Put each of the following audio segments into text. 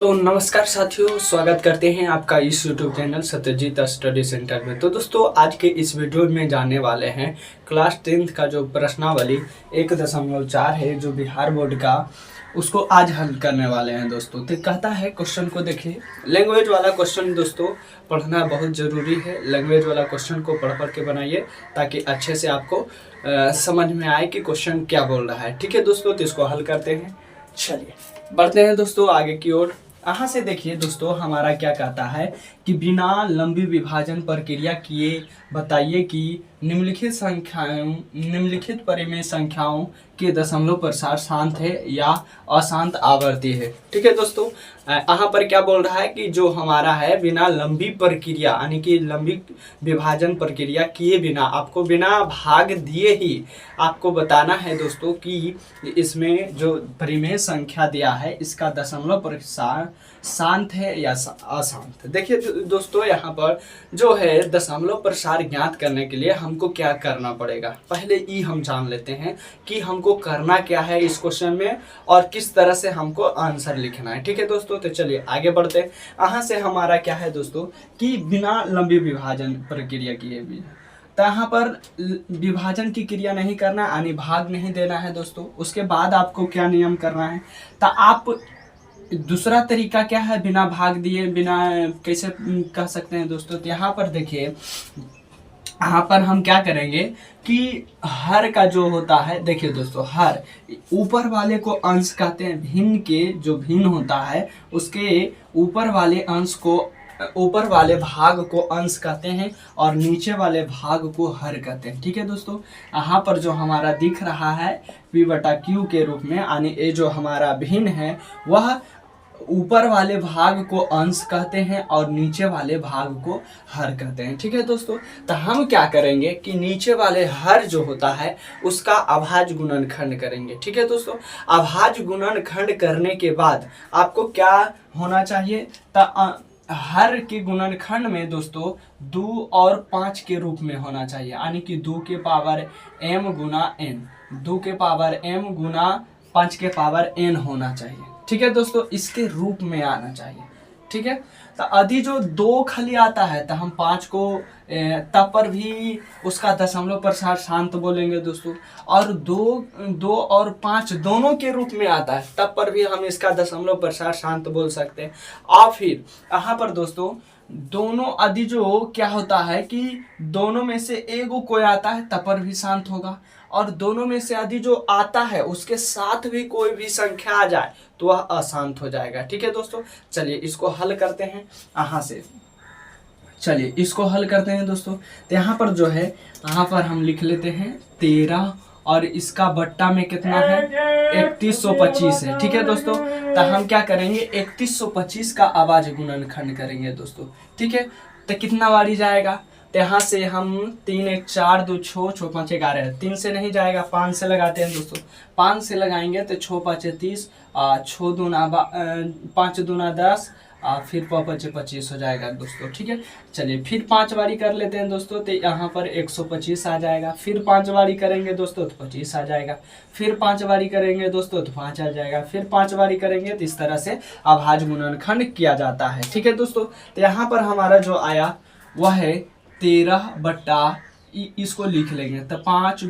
तो नमस्कार साथियों, स्वागत करते हैं आपका इस YouTube channel Satyajit study centre में। तो दोस्तों, आज के इस वीडियो में जानने वाले हैं क्लास 10th का जो प्रश्नावली 1.4 है जो बिहार बोर्ड का, उसको आज हल करने वाले हैं दोस्तों। तो कहता है, क्वेश्चन को देखिए, लैंग्वेज वाला क्वेश्चन दोस्तों पढ़ना बहुत ज़रूरी है। लैंग्वेज वाला क्वेश्चन को पढ़ के बनाइए ताकि अच्छे से आपको समझ में आए कि क्वेश्चन क्या बोल रहा है। ठीक है दोस्तों, तो इसको हल करते हैं। चलिए बढ़ते हैं दोस्तों आगे की ओर। यहाँ से देखिए दोस्तों, हमारा क्या कहता है कि बिना लंबी विभाजन प्रक्रिया किए बताइए कि निम्नलिखित परिमेय संख्याओं के दशमलव प्रसार शांत है या अशांत आवर्ती है। ठीक है दोस्तों, यहाँ पर क्या बोल रहा है कि जो हमारा है बिना लंबी प्रक्रिया यानी कि लंबी विभाजन प्रक्रिया किए बिना, आपको बिना भाग दिए ही आपको बताना है दोस्तों कि इसमें जो परिमेय संख्या दिया है इसका दशमलव प्रसार शांत है या अशांत। देखिए दोस्तों, यहाँ पर जो है दशमलव प्रसार ज्ञात करने के लिए हमको क्या करना पड़ेगा। पहले ई हम जान लेते हैं कि हमको करना क्या है इस क्वेश्चन में और किस तरह से हमको आंसर लिखना है। ठीक है दोस्तों, तो चलिए आगे बढ़ते हैं। यहाँ से हमारा क्या है दोस्तों कि बिना लंबी विभाजन प्रक्रिया किए भी, तो यहाँ पर विभाजन की क्रिया नहीं करना यानी भाग नहीं देना है दोस्तों। उसके बाद आपको क्या नियम करना है, तो आप दूसरा तरीका क्या है बिना भाग दिए, बिना कैसे कह सकते हैं दोस्तों। तो यहाँ पर देखिए, यहाँ पर हम क्या करेंगे कि हर का जो होता है, देखिए दोस्तों, हर ऊपर वाले को अंश कहते हैं। भिन्न के जो भिन्न होता है उसके ऊपर वाले अंश को, ऊपर वाले भाग को अंश कहते हैं और नीचे वाले भाग को हर कहते हैं। ठीक है दोस्तों, यहाँ पर जो हमारा दिख रहा है P/Q के रूप में, यानी ये जो हमारा भिन्न है वह ऊपर वाले भाग को अंश कहते हैं और नीचे वाले भाग को हर कहते हैं। ठीक है दोस्तों, तो हम क्या करेंगे कि नीचे वाले हर जो होता है उसका अभाज्य गुणनखंड करेंगे। ठीक है दोस्तों, अभाज्य गुणनखंड करने के बाद आपको क्या होना चाहिए, तो हर के गुणनखंड में दोस्तों 2 और 5 के रूप में होना चाहिए, यानी कि 2 के पावर m गुना n, 2 के पावर m गुना 5 के पावर n होना चाहिए। ठीक है दोस्तों, इसके रूप में आना चाहिए। ठीक है, तो यदि जो 2 खाली आता है तो हम 5 को तब पर भी उसका दशमलव प्रसार शांत बोलेंगे दोस्तों, और 2 और 5 दोनों के रूप में आता है तब पर भी हम इसका दशमलव प्रसार शांत बोल सकते हैं। और फिर यहाँ पर दोस्तों दोनों यदि जो क्या होता है कि दोनों में से एगो कोई आता है तब पर भी शांत होगा, और दोनों में से यदि जो आता है उसके साथ भी कोई भी संख्या आ जाए तो वह अशांत हो जाएगा। ठीक है दोस्तों, चलिए इसको हल करते हैं। यहाँ से चलिए इसको हल करते हैं दोस्तों। तो यहाँ पर जो है, यहाँ पर हम लिख लेते हैं 13 और इसका बट्टा में कितना है 3125 है। ठीक है दोस्तों, तो हम क्या करेंगे 3125 का अभाज्य गुणनखंड करेंगे दोस्तों। ठीक है, तो कितना बारी जाएगा, तो यहाँ से हम 3 1 4 2 6 6 5 11, 3 से नहीं जाएगा, 5 से लगाते हैं दोस्तों। 5 से लगाएंगे तो 6 5 30, 6 दूना 5 दूना 10, फिर 5 5 25 हो जाएगा दोस्तों। ठीक है, चलिए फिर 5 बारी कर लेते हैं दोस्तों, तो यहाँ पर 125 आ जाएगा। फिर 5 बारी करेंगे दोस्तों तो 25 आ जाएगा। फिर 5 बारी करेंगे दोस्तों तो 5 आ जाएगा। फिर 5 बारी करेंगे तो इस तरह से अभाज्य गुणनखंड किया जाता है। ठीक है दोस्तों, तो यहाँ पर हमारा जो आया वह है 13 बट्टा, इसको लिख लेंगे तो 5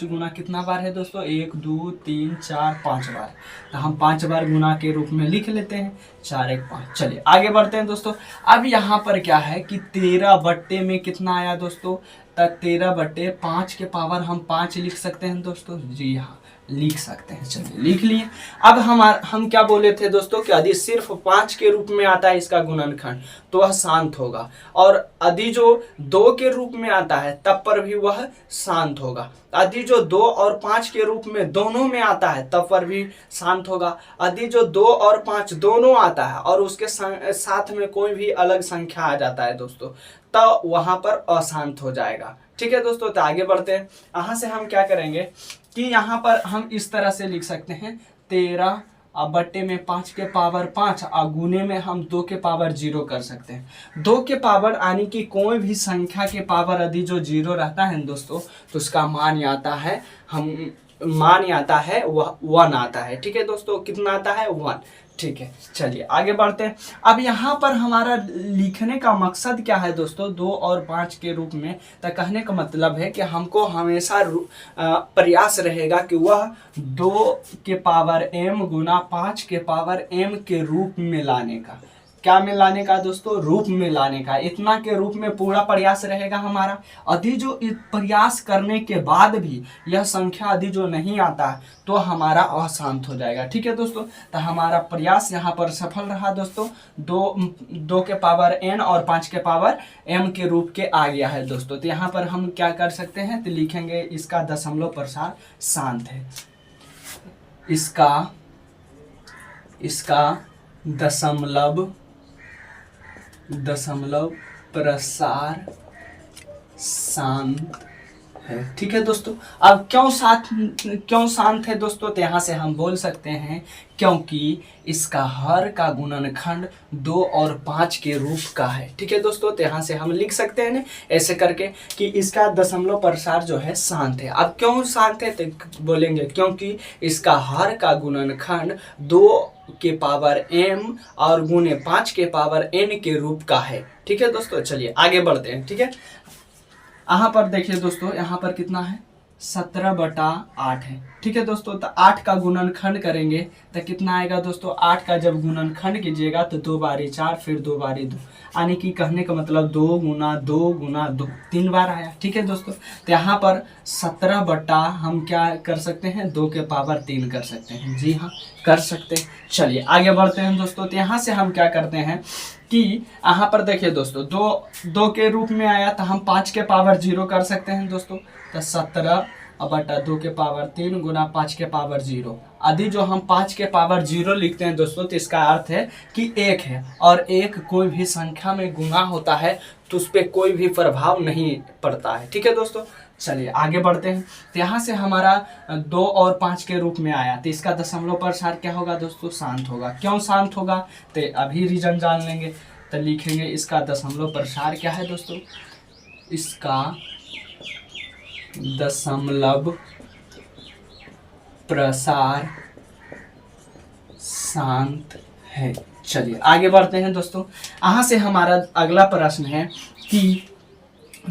गुना कितना बार है दोस्तों, 1 2 3 4 5 बार, तो हम 5 बार गुना के रूप में लिख लेते हैं, 4 1 5। चलिए आगे बढ़ते हैं दोस्तों। अब यहाँ पर क्या है कि 13 बट्टे में कितना आया दोस्तों, तो 13 बट्टे 5 के पावर हम 5 लिख सकते हैं दोस्तों। जी हाँ, लिख सकते हैं। चलिए लिख लिए। अब हम क्या बोले थे दोस्तों कि यदि सिर्फ 5 के रूप में आता है इसका गुणनखंड तो वह शांत होगा, और यदि जो 2 के रूप में आता है तब पर भी वह शांत होगा। यदि जो 2 और 5 के रूप में दोनों में आता है तब पर भी शांत होगा। यदि जो 2 और 5 दोनों आता है और उसके साथ में कोई भी अलग संख्या आ जाता है दोस्तों, तो वहां पर अशांत हो जाएगा। ठीक है दोस्तों, तो आगे बढ़ते हैं। यहाँ से हम क्या करेंगे कि यहाँ पर हम इस तरह से लिख सकते हैं 13 बट्टे में 5 के पावर 5 और गुने में हम 2 के पावर 0 कर सकते हैं। 2 के पावर यानी कि कोई भी संख्या के पावर यदि जो 0 रहता है दोस्तों तो उसका मान आता है, हम मान आता है वह 1 आता है। ठीक है दोस्तों, कितना आता है 1। ठीक है, चलिए आगे बढ़ते हैं। अब यहाँ पर हमारा लिखने का मकसद क्या है दोस्तों, 2 और 5 के रूप में। तो कहने का मतलब है कि हमको हमेशा प्रयास रहेगा कि वह 2 के पावर m गुना 5 के पावर m के रूप में लाने का। क्या में लाने का दोस्तों, रूप में लाने का। इतना के रूप में पूरा प्रयास रहेगा हमारा। यदि जो प्रयास करने के बाद भी यह संख्या यदि जो नहीं आता है तो हमारा अशांत हो जाएगा। ठीक है दोस्तों, तो हमारा प्रयास यहाँ पर सफल रहा दोस्तों। 2 के पावर n और 5 के पावर m के रूप के आ गया है दोस्तों। तो यहाँ पर हम क्या कर सकते हैं, तो लिखेंगे इसका दशमलव प्रसार शांत है। इसका दशमलव प्रसार शांत है। ठीक है दोस्तों, अब क्यों शांत है दोस्तों, तो यहाँ से हम बोल सकते हैं क्योंकि इसका हर का गुणनखंड 2 और 5 के रूप का है। ठीक है दोस्तों, तो यहाँ से हम लिख सकते हैं ना ऐसे करके कि इसका दशमलव प्रसार जो है शांत है। अब क्यों शांत है, तो बोलेंगे क्योंकि इसका हर का गुणनखंड 2 के पावर m और गुणे 5 के पावर n के रूप का है। ठीक है दोस्तों, चलिए आगे बढ़ते हैं। ठीक है, यहाँ पर देखिए दोस्तों, यहाँ पर कितना है, 17/8 है। ठीक है दोस्तों, तो 8 का गुणनखंड करेंगे तो कितना आएगा दोस्तों, 8 का जब गुणनखंड कीजिएगा तो 2 बारी 4 फिर 2 बारी 2, यानी कि कहने का मतलब 2 गुना 2 गुना 2, 3 बार आया। ठीक है दोस्तों, तो यहाँ पर 17 बटा हम क्या कर सकते हैं, 2 के पावर 3 कर सकते हैं। जी हाँ, कर सकते हैं। चलिए आगे बढ़ते हैं दोस्तों। तो यहाँ से हम क्या करते हैं कि यहाँ पर देखिए दोस्तों, 2 के रूप में आया तो हम 5 के पावर 0 कर सकते हैं दोस्तों। तो 17/2 के पावर 3 गुना 5 के पावर 0। यदि जो हम 5 के पावर 0 लिखते हैं दोस्तों, तो इसका अर्थ है कि 1 है, और 1 कोई भी संख्या में गुना होता है तो उस पर कोई भी प्रभाव नहीं पड़ता है। ठीक है दोस्तों, चलिए आगे बढ़ते हैं। तो यहाँ से हमारा 2 और 5 के रूप में आया तो इसका दशमलव प्रसार क्या होगा दोस्तों, शांत होगा। क्यों शांत होगा, तो अभी रीजन जान लेंगे। तो लिखेंगे इसका दशमलव प्रसार क्या है दोस्तों, इसका दशमलव प्रसार शांत है। चलिए आगे बढ़ते हैं दोस्तों। यहाँ से हमारा अगला प्रश्न है कि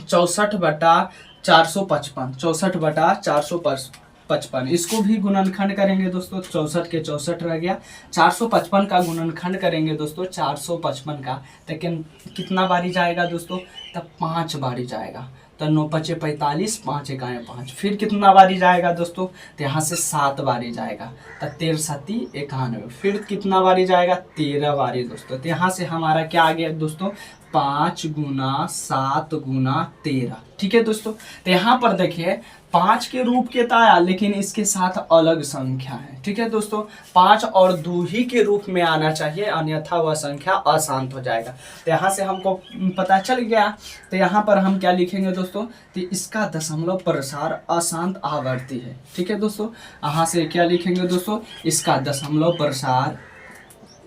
64/455 इसको भी गुणनखंड करेंगे दोस्तों। 64 के 64 रह गया, 455 का गुणनखंड करेंगे दोस्तों 455 का, लेकिन कितना बारी जाएगा दोस्तों, तब 5 बारी जाएगा। तो 9×5 = 45, 5×1 = 5। फिर कितना बारी जाएगा दोस्तों, तो यहाँ से 7 बारी जाएगा। तो 13×7 = 91। फिर कितना बारी जाएगा, 13 बारी दोस्तों। तो यहाँ से हमारा क्या आ गया दोस्तों, 5 गुना 7 गुना 13। ठीक है दोस्तों, तो यहाँ पर देखिए 5 के रूप के आया, लेकिन इसके साथ अलग संख्या है। ठीक है दोस्तों, 5 और 2 ही के रूप में आना चाहिए, अन्यथा वह संख्या अशांत हो जाएगा। तो यहाँ से हमको पता चल गया। तो यहाँ पर हम क्या लिखेंगे दोस्तों, तो इसका दशमलव प्रसार अशांत आवर्ती है। ठीक है दोस्तों, यहाँ से क्या लिखेंगे दोस्तों, इसका दशमलव प्रसार,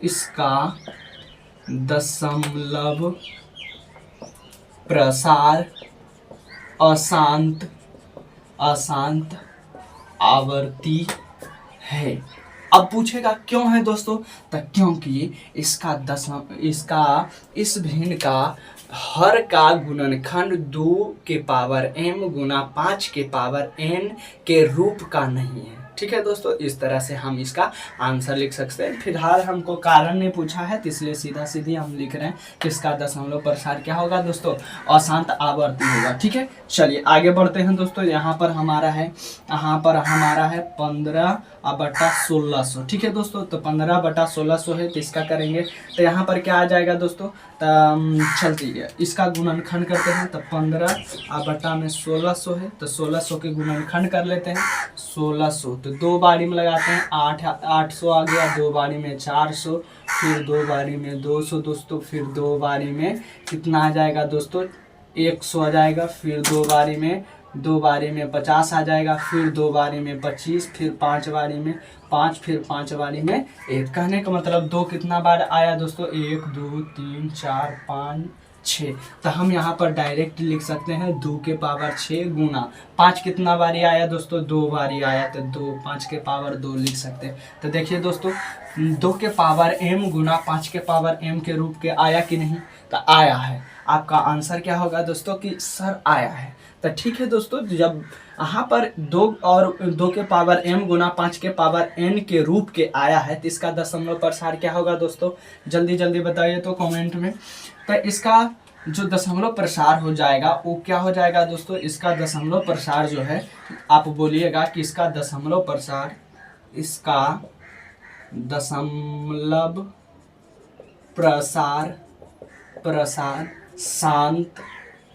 इसका दशमलव प्रसार अशांत आवर्ती है। अब पूछेगा क्यों है दोस्तों, तो क्योंकि इसका इस भिन्न का हर का गुणनखंड 2 के पावर m गुना 5 के पावर n के रूप का नहीं है। ठीक है दोस्तों, इस तरह से हम इसका आंसर लिख सकते हैं। फिलहाल हमको कारण ने पूछा है तो इसलिए सीधा सीधी हम लिख रहे हैं कि इसका दशमलव प्रसार क्या होगा दोस्तों, अशांत आवर्ती होगा। ठीक है, चलिए आगे बढ़ते हैं दोस्तों। यहाँ पर हमारा है 15/1600। ठीक है दोस्तों, तो 15/1600 है, तो इसका करेंगे तो यहाँ पर क्या आ जाएगा दोस्तों, चलती है इसका गुणनखंड करते हैं। तो 15/1600 है, तो 1600 के गुणनखंड कर लेते हैं। 1600 तो 2 बारी में लगाते हैं, 800 आ गया, 2 बारी में 400, फिर 2 बारी में 200 दोस्तों, फिर 2 बारी में कितना आ जाएगा दोस्तों, 100 आ जाएगा, फिर 2 बारी में 50 आ जाएगा, फिर 2 बारी में 25, फिर 5 बारी में 5, फिर 5 बारी में 1। कहने का मतलब 2 कितना बार आया दोस्तों, 1 2 3 4 5 6। तो हम यहाँ पर डायरेक्ट लिख सकते हैं 2 के पावर 6 गुना 5 कितना बारी आया दोस्तों, 2 बारी आया, तो 2 5 के पावर 2 लिख सकते हैं। तो देखिए दोस्तों 2 के पावर m गुना 5 के पावर m के रूप के आया कि नहीं, तो आया है। आपका आंसर क्या होगा दोस्तों कि सर आया है। तो ठीक है दोस्तों, जब यहाँ पर 2 और 2 के पावर m गुना 5 के पावर n के रूप के आया है तो इसका दशमलव प्रसार क्या होगा दोस्तों, जल्दी जल्दी बताइए तो कमेंट में। तो इसका जो दशमलव प्रसार हो जाएगा वो क्या हो जाएगा दोस्तों, इसका दशमलव प्रसार जो है, आप बोलिएगा कि इसका दशमलव प्रसार, इसका दशमलव प्रसार शांत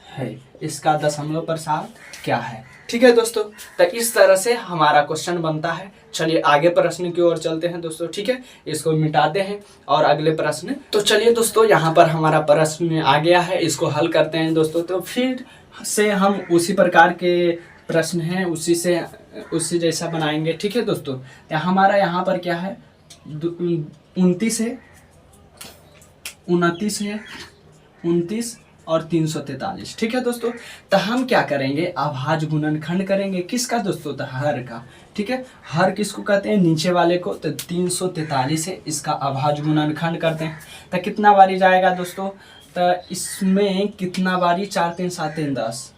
है। इसका दशमलव प्रसार क्या है। ठीक है दोस्तों, तो इस तरह से हमारा क्वेश्चन बनता है। चलिए आगे प्रश्न की ओर चलते हैं दोस्तों। ठीक है, इसको मिटाते हैं और अगले प्रश्न। तो चलिए दोस्तों, यहाँ पर हमारा प्रश्न आ गया है, इसको हल करते हैं दोस्तों। तो फिर से हम उसी प्रकार के प्रश्न हैं उसी जैसा बनाएंगे। ठीक है दोस्तों, हमारा यहाँ पर क्या है, 29 और 343। ठीक है दोस्तों, तो हम क्या करेंगे, अभाज्य गुणनखंड करेंगे। किसका दोस्तों, तो हर का। ठीक है, हर किसको कहते हैं, नीचे वाले को। तो 343 है, इसका अभाज्य गुणनखंड करते हैं। तो कितना बारी जाएगा दोस्तों, तो इसमें कितना बारी, 4 3 7 3 10।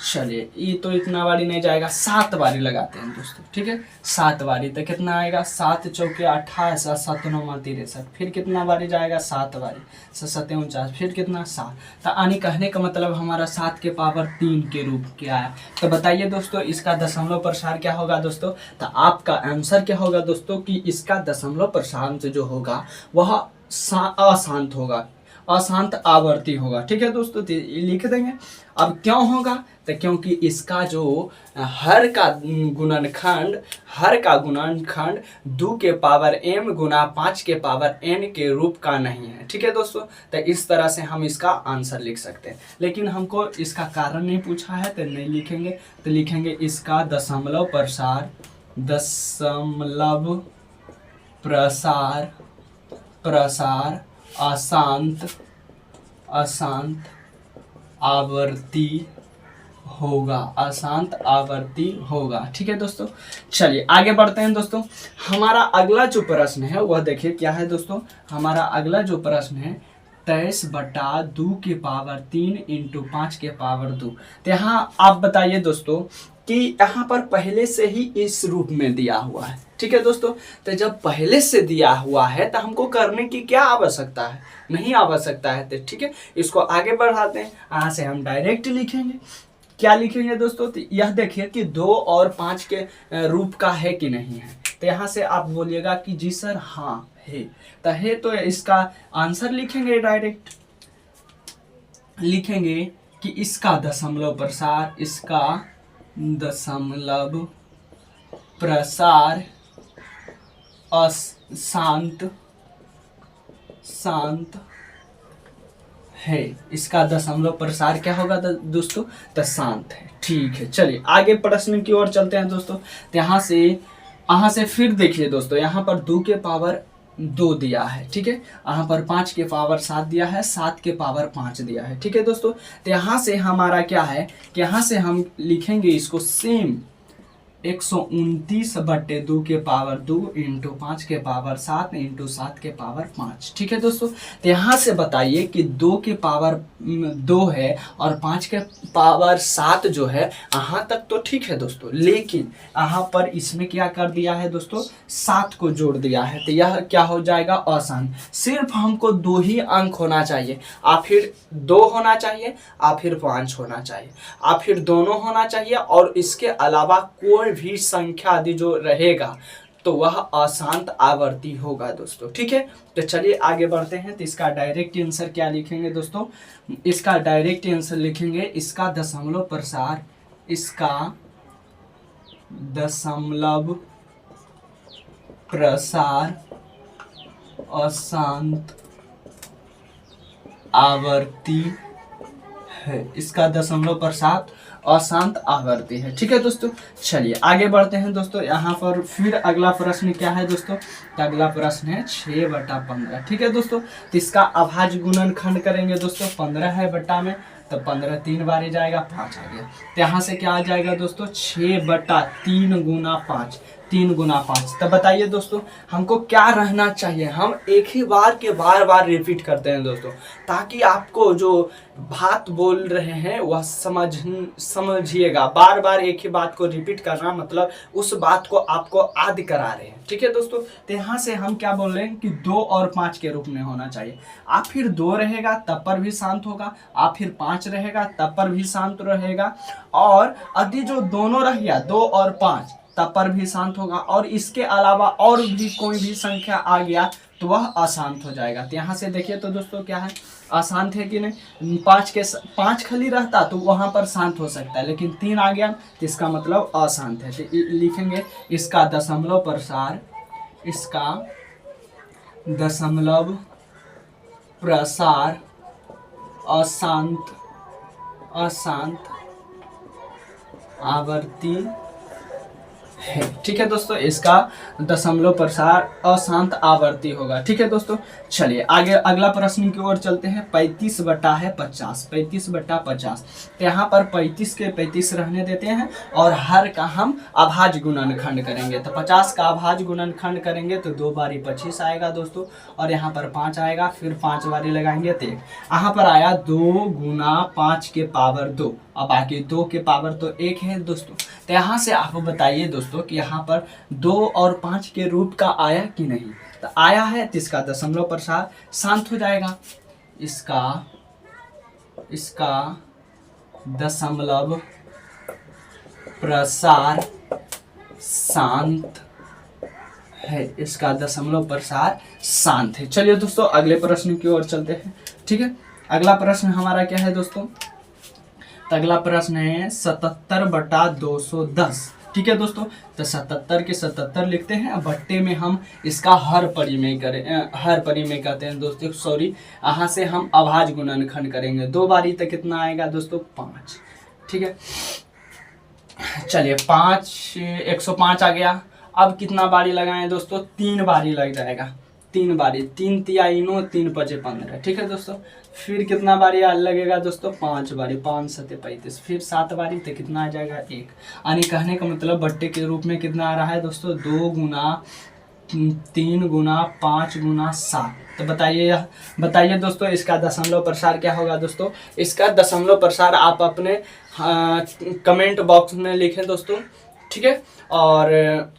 चलिए ये तो इतना बारी नहीं जाएगा, 7 बारी लगाते हैं दोस्तों। ठीक है, 7 बारी। तो कितना आएगा, 7 चौके 28, 7 9 63। फिर कितना बारी जाएगा, 7 बारी, 7 7 49। फिर कितना, 7। तो आने कहने का मतलब हमारा 7 के पावर 3 के रूप के आया। तो बताइए दोस्तों इसका दशमलव प्रसार क्या होगा दोस्तों। तो आपका आंसर क्या होगा दोस्तों कि इसका दशमलव प्रसार जो होगा वह अशांत होगा, अशांत आवर्ती होगा। ठीक है दोस्तों, तो लिख देंगे। अब क्यों होगा, तो क्योंकि इसका जो हर का गुणनखंड 2 के पावर m गुना 5 के पावर n के रूप का नहीं है। ठीक है दोस्तों, तो इस तरह से हम इसका आंसर लिख सकते हैं। लेकिन हमको इसका कारण नहीं पूछा है तो नहीं लिखेंगे, तो लिखेंगे इसका दशमलव प्रसार अशांत आवर्ती होगा। ठीक है दोस्तों, चलिए आगे बढ़ते हैं दोस्तों। हमारा अगला जो प्रश्न है वह देखिए क्या है दोस्तों। हमारा अगला जो प्रश्न है 23/2 के पावर 3 इंटू 5 के पावर 2। तो यहाँ आप बताइए दोस्तों कि यहाँ पर पहले से ही इस रूप में दिया हुआ है। ठीक है दोस्तों, तो जब पहले से दिया हुआ है तो हमको करने की क्या आवश्यकता है, नहीं आवश्यकता है। तो ठीक है, इसको आगे बढ़ाते हैं। यहाँ से हम डायरेक्ट लिखेंगे। क्या लिखेंगे दोस्तों, तो यह देखिए कि 2 और 5 के रूप का है कि नहीं है। तो यहाँ से आप बोलिएगा कि जी सर हाँ है। तो इसका आंसर लिखेंगे, डायरेक्ट लिखेंगे कि इसका दशमलव प्रसार शांत है। इसका दशमलव प्रसार क्या होगा दोस्तों, तो शांत है। ठीक है, चलिए आगे प्रश्न की ओर चलते हैं दोस्तों। तो यहाँ से फिर देखिए दोस्तों, यहाँ पर 2 के पावर 2 दिया है। ठीक है, यहाँ पर 5 के पावर 7 दिया है, 7 के पावर 5 दिया है। ठीक है दोस्तों, तो यहाँ से हमारा क्या है कि यहाँ से हम लिखेंगे इसको सेम 129/2 के पावर 2 इंटू 5 के पावर 7 इंटू 7 के पावर 5। ठीक है दोस्तों, तो यहाँ से बताइए कि 2 के पावर 2 है और 5 के पावर 7 जो है, यहाँ तक तो ठीक है दोस्तों। लेकिन यहाँ पर इसमें क्या कर दिया है दोस्तों, 7 को जोड़ दिया है। तो यह क्या हो जाएगा, अशांत। सिर्फ हमको 2 ही अंक होना चाहिए, आ फिर 2 होना चाहिए, आ फिर 5 होना चाहिए, आ फिर दोनों होना चाहिए, और इसके अलावा कोई भी संख्या आदि जो रहेगा तो वह अशांत आवर्ती होगा दोस्तों। ठीक है, तो चलिए आगे बढ़ते हैं। तो इसका डायरेक्ट आंसर क्या लिखेंगे दोस्तों, इसका डायरेक्ट आंसर लिखेंगे इसका दशमलव प्रसार अशांत आवर्ती है। इसका दशमलव प्रसार अशांत आवर्ती है। ठीक है दोस्तों, चलिए आगे बढ़ते हैं दोस्तों। यहाँ पर फिर अगला प्रश्न क्या है दोस्तों, तो अगला प्रश्न है 6/15। ठीक है दोस्तों, तो इसका अभाज्य गुणनखंड करेंगे दोस्तों। 15 है बट्टा में, तो 15 3 बार ही जाएगा, 5 आ गया। तो यहाँ से क्या आ जाएगा दोस्तों, 6/3 गुना 5, 3 गुना 5। तब बताइए दोस्तों हमको क्या रहना चाहिए, हम एक ही बार के बार बार रिपीट करते हैं दोस्तों, ताकि आपको जो बात बोल रहे हैं वह समझिएगा। बार बार एक ही बात को रिपीट करना मतलब उस बात को आपको याद करा रहे हैं। ठीक है दोस्तों, तो यहाँ से हम क्या बोल रहे हैं कि 2 और 5 के रूप में होना चाहिए। आप फिर 2 रहेगा तब पर भी शांत होगा, आप फिर 5 रहेगा तब पर भी शांत रहेगा, और यदि जो दोनों रह गया 2 और 5 तब पर भी शांत होगा, और इसके अलावा और भी कोई भी संख्या आ गया तो वह अशांत हो जाएगा। तो यहाँ से देखिए तो दोस्तों क्या है, अशांत है कि नहीं। 5 खाली रहता तो वहाँ पर शांत हो सकता है, लेकिन 3 आ गया तो इसका मतलब अशांत है। तो लिखेंगे इसका दशमलव प्रसार, इसका दशमलव प्रसार अशांत आवर्ती है। ठीक है दोस्तों, इसका दशमलव प्रसार अशांत आवर्ती होगा। ठीक है दोस्तों, चलिए आगे अगला प्रश्न की ओर चलते हैं। 35/50, 35/50। यहाँ पर 35 के 35 रहने देते हैं और हर का हम अभाज्य गुणनखंड करेंगे। तो 50 का अभाज्य गुणनखंड करेंगे तो 2 बारी 25 आएगा दोस्तों, और यहाँ पर 5 आएगा, फिर 5 बारी लगाएंगे तो 1। यहाँ पर आया 2 गुना 5 के पावर 2, अब बाकी 2 के पावर तो 1 है दोस्तों। तो यहाँ से आप बताइए दोस्तों कि यहाँ पर 2 और 5 के रूप का आया कि नहीं। तो आया है तो इसका दशमलव प्रसार शांत हो जाएगा, इसका दशमलव प्रसार शांत है, इसका दशमलव प्रसार शांत है। चलिए दोस्तों अगले प्रश्न की ओर चलते हैं। ठीक है, अगला प्रश्न हमारा क्या है दोस्तों, तो अगला प्रश्न है 77/210। ठीक है दोस्तों, तो 77 के 77 लिखते हैं, बट्टे में हम इसका हर परिमेय कहते हैं दोस्तों, सॉरी। यहाँ से हम अभाज्य गुणनखंड करेंगे। 2 बारी तक कितना आएगा दोस्तों, 5। ठीक है, चलिए 105 आ गया। अब कितना बारी लगाएं दोस्तों, 3 बारी लग जाएगा, 3 बारी, 3 तिया 3 5 15। ठीक है दोस्तों, फिर कितना बारी लगेगा दोस्तों, 5 बारी, 5 7 35, फिर 7 बारी तो कितना आ जाएगा, 1। यानी कहने का मतलब बट्टे के रूप में कितना आ रहा है दोस्तों, 2 गुना 3 गुना 5 गुना 7। तो बताइए दोस्तों इसका दशमलव प्रसार क्या होगा दोस्तों। इसका दशमलव प्रसार आप अपने कमेंट बॉक्स में लिखें दोस्तों। ठीक है, और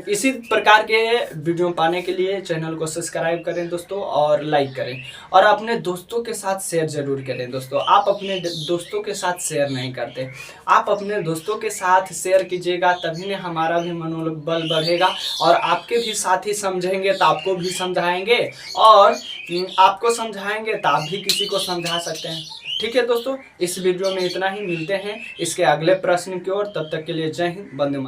इसी प्रकार के वीडियो पाने के लिए चैनल को सब्सक्राइब करें दोस्तों, और लाइक करें, और अपने दोस्तों के साथ शेयर जरूर करें दोस्तों। आप अपने दोस्तों के साथ शेयर नहीं करते, आप अपने दोस्तों के साथ शेयर कीजिएगा, तभी ने हमारा भी मनोबल बढ़ेगा, और आपके भी साथी समझेंगे तो आपको भी समझाएंगे, और आपको समझाएंगे तो आप भी किसी को समझा सकते हैं। ठीक है दोस्तों, इस वीडियो में इतना ही, मिलते हैं इसके अगले प्रश्न की ओर। तब तक के लिए जय हिंद, वंदे मातरम।